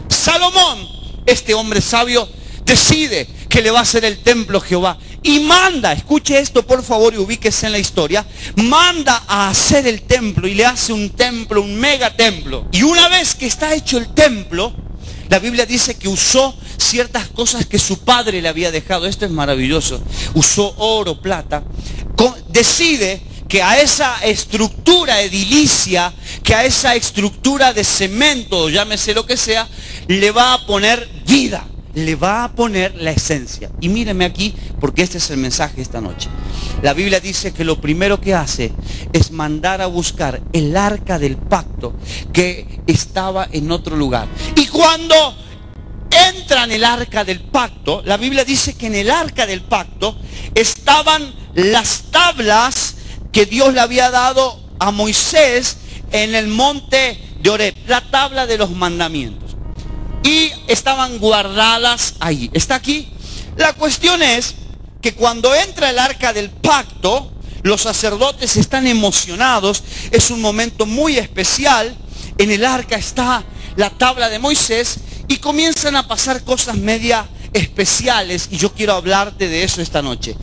Salomón, este hombre sabio, decide que le va a hacer el templo a Jehová y manda, escuche esto por favor y ubíquese en la historia, manda a hacer el templo y le hace un templo, un mega templo. Y una vez que está hecho el templo, la Biblia dice que usó ciertas cosas que su padre le había dejado. Esto es maravilloso. Usó oro, plata. Decide que a esa estructura edilicia, que a esa estructura de cemento, llámese lo que sea, le va a poner vida, le va a poner la esencia. Y míreme aquí, porque este es el mensaje esta noche. La Biblia dice que lo primero que hace es mandar a buscar el arca del pacto que estaba en otro lugar. Y cuando entra en el arca del pacto, la Biblia dice que en el arca del pacto estaban las tablas que Dios le había dado a Moisés en el monte de Horeb, la tabla de los mandamientos, y estaban guardadas ahí. ¿Está aquí? La cuestión es que cuando entra el arca del pacto, los sacerdotes están emocionados, es un momento muy especial. En el arca está la tabla de Moisés y comienzan a pasar cosas media especiales, y yo quiero hablarte de eso esta noche.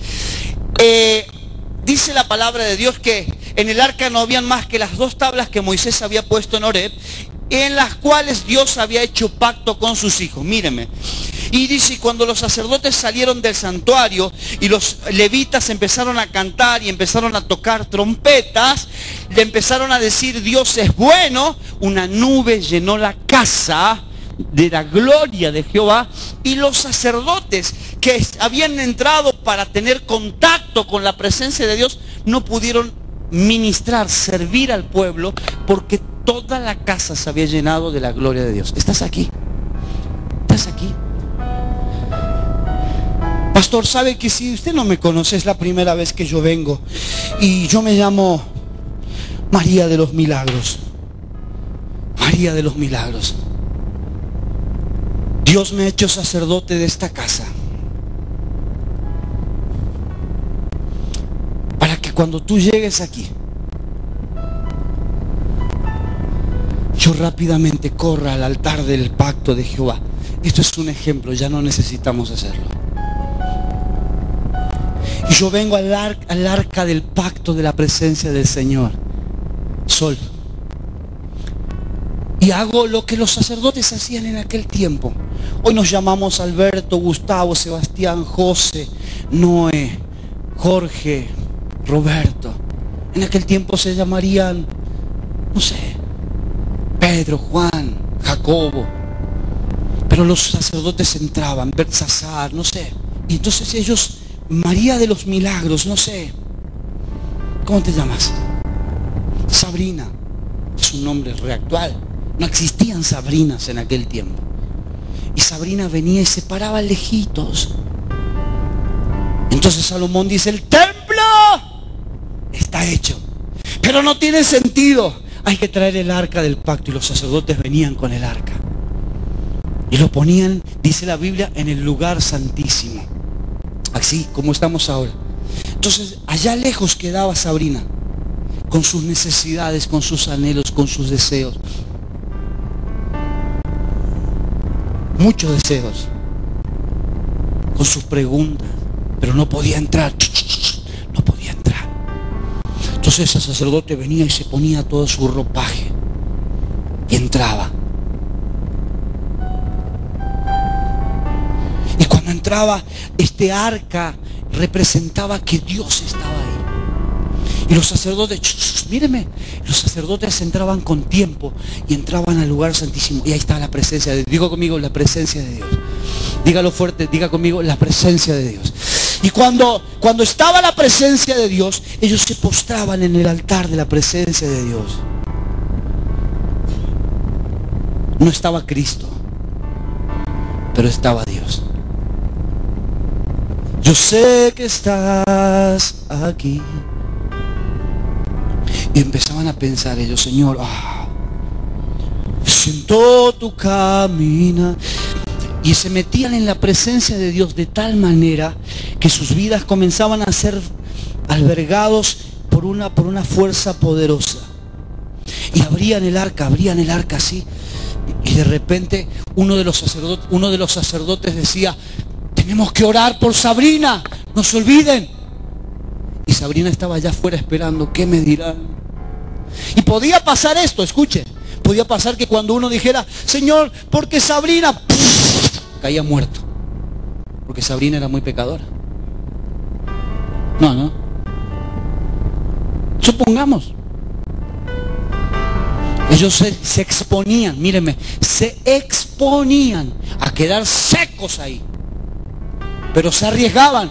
Dice la palabra de Dios que en el arca no habían más que las dos tablas que Moisés había puesto en Horeb, en las cuales Dios había hecho pacto con sus hijos. Míreme. Y dice, cuando los sacerdotes salieron del santuario y los levitas empezaron a cantar y empezaron a tocar trompetas, le empezaron a decir: Dios es bueno. Una nube llenó la casa de la gloria de Jehová, y los sacerdotes que habían entrado para tener contacto con la presencia de Dios no pudieron ministrar, servir al pueblo, porque toda la casa se había llenado de la gloria de Dios. ¿Estás aquí? ¿Estás aquí? Pastor, sabe que si usted no me conoce, es la primera vez que yo vengo, y yo me llamo María de los Milagros. María de los Milagros. Dios me ha hecho sacerdote de esta casa para que cuando tú llegues aquí, yo rápidamente corra al altar del pacto de Jehová. Esto es un ejemplo, ya no necesitamos hacerlo. Y yo vengo al arca del pacto de la presencia del Señor, Sol, y hago lo que los sacerdotes hacían en aquel tiempo. Hoy nos llamamos Alberto, Gustavo, Sebastián, José, Noé, Jorge, Roberto. En aquel tiempo se llamarían, no sé, Pedro, Juan, Jacobo. Pero los sacerdotes entraban, Belsasar, no sé. Y entonces ellos, María de los Milagros, no sé. ¿Cómo te llamas? Sabrina. Es un nombre reactual. No existían Sabrinas en aquel tiempo. Y Sabrina venía y se paraba lejitos. Entonces Salomón dice: el templo está hecho, pero no tiene sentido. Hay que traer el arca del pacto. Y los sacerdotes venían con el arca y lo ponían, dice la Biblia, en el lugar santísimo, así como estamos ahora. Entonces allá lejos quedaba Sabrina, con sus necesidades, con sus anhelos, con sus deseos. Muchos deseos, con sus preguntas, pero no podía entrar. No podía entrar. Entonces el sacerdote venía y se ponía todo su ropaje y entraba. Y cuando entraba, este arca representaba que Dios estaba ahí. Y los sacerdotes, míreme, los sacerdotes entraban con tiempo y entraban al lugar santísimo. Y ahí está la presencia de Dios. Diga conmigo, la presencia de Dios. Dígalo fuerte, diga conmigo, la presencia de Dios. Y cuando estaba la presencia de Dios, ellos se postraban en el altar de la presencia de Dios. No estaba Cristo, pero estaba Dios. Yo sé que estás aquí. Y empezaban a pensar ellos, Señor, sentó tu camina. Y se metían en la presencia de Dios de tal manera que sus vidas comenzaban a ser albergados por una fuerza poderosa. Y abrían el arca así. Y de repente uno de los sacerdotes decía, tenemos que orar por Sabrina, no se olviden. Y Sabrina estaba allá afuera esperando, ¿qué me dirán? Y podía pasar esto, escuche, podía pasar que cuando uno dijera, Señor, porque Sabrina, ¡puf!, caía muerto, porque Sabrina era muy pecadora. No. Supongamos. Ellos se exponían, mírenme, se exponían a quedar secos ahí. Pero se arriesgaban.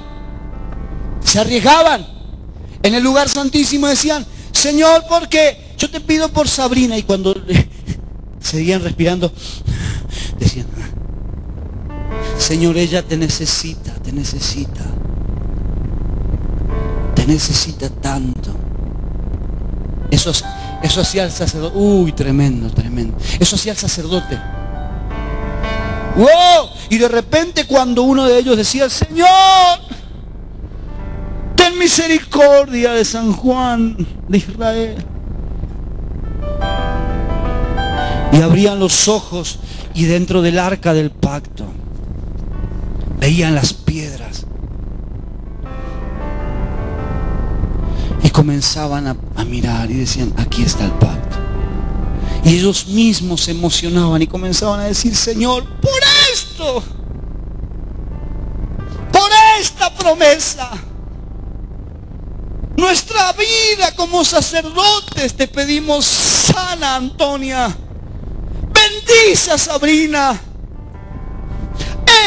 En el lugar santísimo decían, Señor, porque yo te pido por Sabrina. Y cuando seguían respirando, decían, Señor, ella te necesita tanto. Eso hacía el sacerdote. Uy, tremendo. Eso hacía el sacerdote. ¡Wow! Y de repente cuando uno de ellos decía, Señor, ten misericordia de San Juan de Israel. Y abrían los ojos y dentro del arca del pacto veían las piedras. Y comenzaban a mirar y decían, aquí está el pacto. Y ellos mismos se emocionaban y comenzaban a decir, Señor, por esto, por esta promesa, nuestra vida como sacerdotes te pedimos, sana a Antonia, bendice a Sabrina.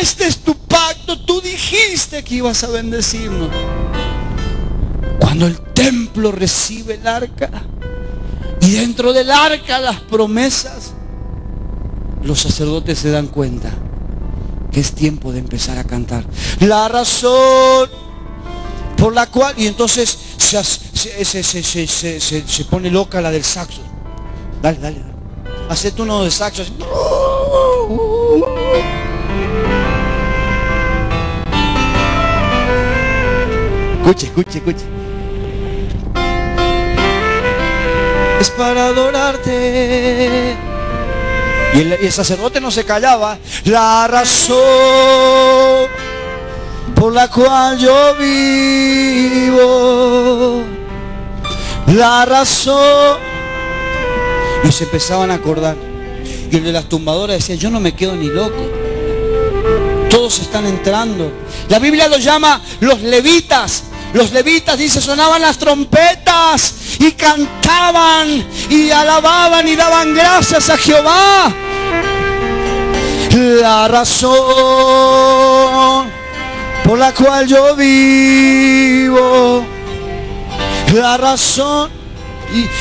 Este es tu pacto, tú dijiste que ibas a bendecirnos. Cuando el templo recibe el arca y dentro del arca las promesas, los sacerdotes se dan cuenta que es tiempo de empezar a cantar. La razón por la cual, y entonces se pone loca la del saxo. Dale. Hacete uno de saxo. Escuche. Es para adorarte. Y el sacerdote no se callaba. La razón por la cual yo vivo, la razón. Y se empezaban a acordar. Y el de las tumbadoras decía, yo no me quedo ni loco. Todos están entrando. La Biblia los llama los levitas. Los levitas, dice, sonaban las trompetas y cantaban y alababan y daban gracias a Jehová. La razón por la cual yo vivo, la razón.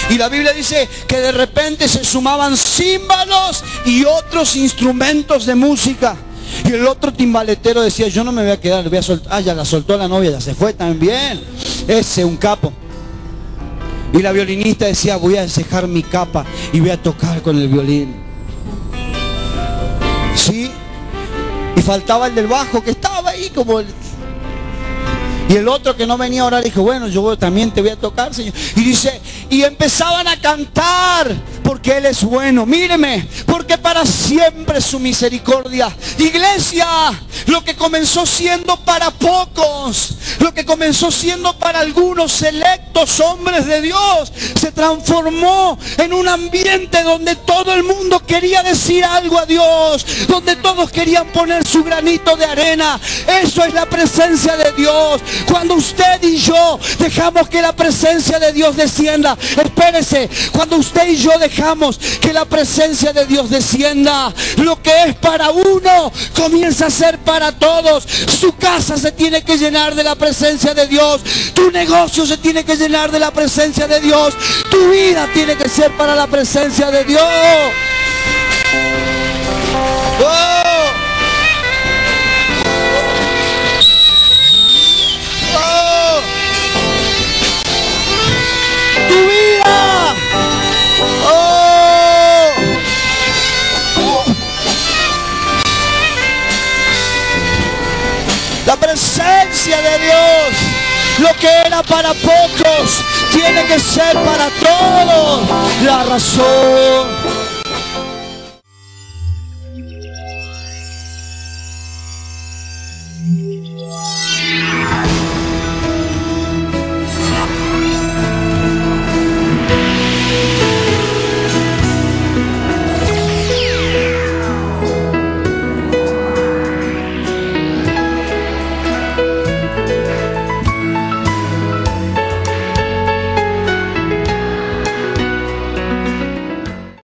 Y la Biblia dice que de repente se sumaban címbalos y otros instrumentos de música. Y el otro timbaletero decía, yo no me voy a quedar, voy a soltar. Ya la soltó la novia, ya se fue también. Ese, un capo. Y la violinista decía, voy a descejar mi capa y voy a tocar con el violín. ¿Sí? Y faltaba el del bajo que estaba ahí como el... Y el otro que no venía a orar dijo, bueno, yo también te voy a tocar, Señor. Y dice, y empezaban a cantar, porque Él es bueno. Míreme, porque para siempre su misericordia. Iglesia, lo que comenzó siendo para pocos, lo que comenzó siendo para algunos selectos hombres de Dios, se transformó en un ambiente donde todo el mundo quería decir algo a Dios, donde todos querían poner su granito de arena. Eso es la presencia de Dios. Cuando usted y yo dejamos que la presencia de Dios descienda, espérese, cuando usted y yo dejamos que la presencia de Dios descienda, lo que es para uno comienza a ser para todos. Su casa se tiene que llenar de la presencia de Dios, tu negocio se tiene que llenar de la presencia de Dios, tu vida tiene que ser para la presencia de Dios. ¡Oh! Tu vida La presencia de Dios. Lo que era para pocos tiene que ser para todos. La razón